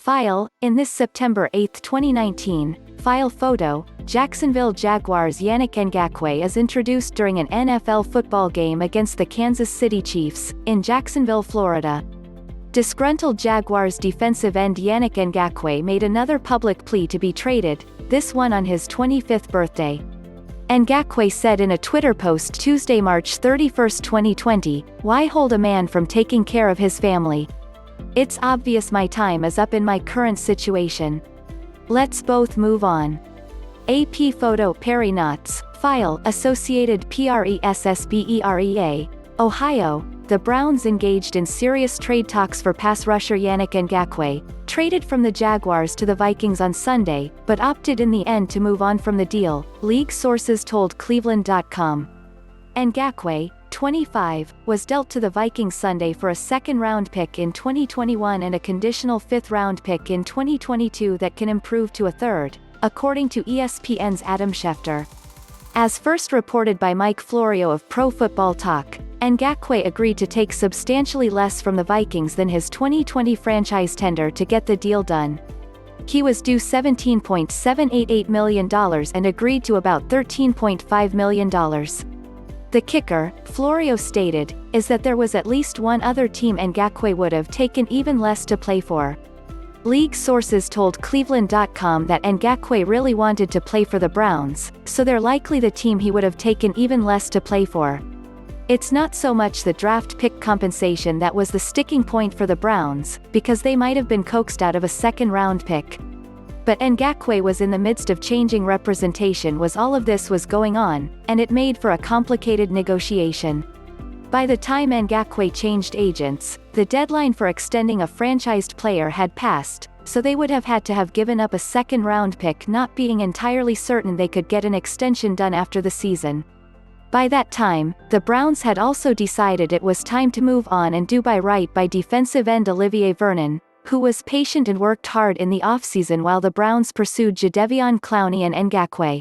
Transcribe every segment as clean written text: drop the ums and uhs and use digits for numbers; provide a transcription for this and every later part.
File, in this September 8, 2019, file photo, Jacksonville Jaguars' Yannick Ngakoue is introduced during an NFL football game against the Kansas City Chiefs, in Jacksonville, Florida. Disgruntled Jaguars defensive end Yannick Ngakoue made another public plea to be traded, this one on his 25th birthday. Ngakoue said in a Twitter post Tuesday, March 31, 2020, "Why hold a man from taking care of his family? It's obvious my time is up in my current situation. Let's both move on." AP photo Perry Knotts, file Associated Pressberea, Ohio. The Browns engaged in serious trade talks for pass rusher Yannick Ngakoue, traded from the Jaguars to the Vikings on Sunday, but opted in the end to move on from the deal, league sources told Cleveland.com. Ngakoue, 25, was dealt to the Vikings Sunday for a second-round pick in 2021 and a conditional fifth-round pick in 2022 that can improve to a third, according to ESPN's Adam Schefter. As first reported by Mike Florio of Pro Football Talk, Ngakoue agreed to take substantially less from the Vikings than his 2020 franchise tender to get the deal done. He was due $17.788 million and agreed to about $13.5 million. The kicker, Florio stated, is that there was at least one other team Ngakoue would have taken even less to play for. League sources told Cleveland.com that Ngakoue really wanted to play for the Browns, so they're likely the team he would have taken even less to play for. It's not so much the draft pick compensation that was the sticking point for the Browns, because they might have been coaxed out of a second-round pick. But Ngakoue was in the midst of changing representation as all of this was going on, and it made for a complicated negotiation. By the time Ngakoue changed agents, the deadline for extending a franchised player had passed, so they would have had to have given up a second-round pick, not being entirely certain they could get an extension done after the season. By that time, the Browns had also decided it was time to move on and do right by defensive end Olivier Vernon, who was patient and worked hard in the offseason while the Browns pursued Jadeveon Clowney and Ngakoue.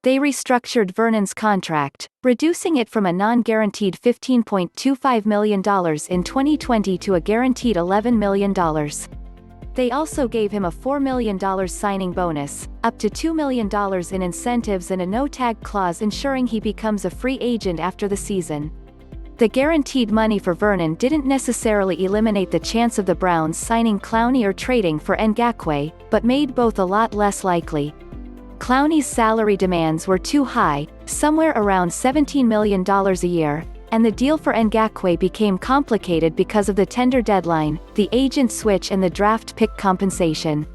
They restructured Vernon's contract, reducing it from a non-guaranteed $15.25 million in 2020 to a guaranteed $11 million. They also gave him a $4 million signing bonus, up to $2 million in incentives and a no-tag clause ensuring he becomes a free agent after the season. The guaranteed money for Vernon didn't necessarily eliminate the chance of the Browns signing Clowney or trading for Ngakoue, but made both a lot less likely. Clowney's salary demands were too high, somewhere around $17 million a year, and the deal for Ngakoue became complicated because of the tender deadline, the agent switch and the draft pick compensation.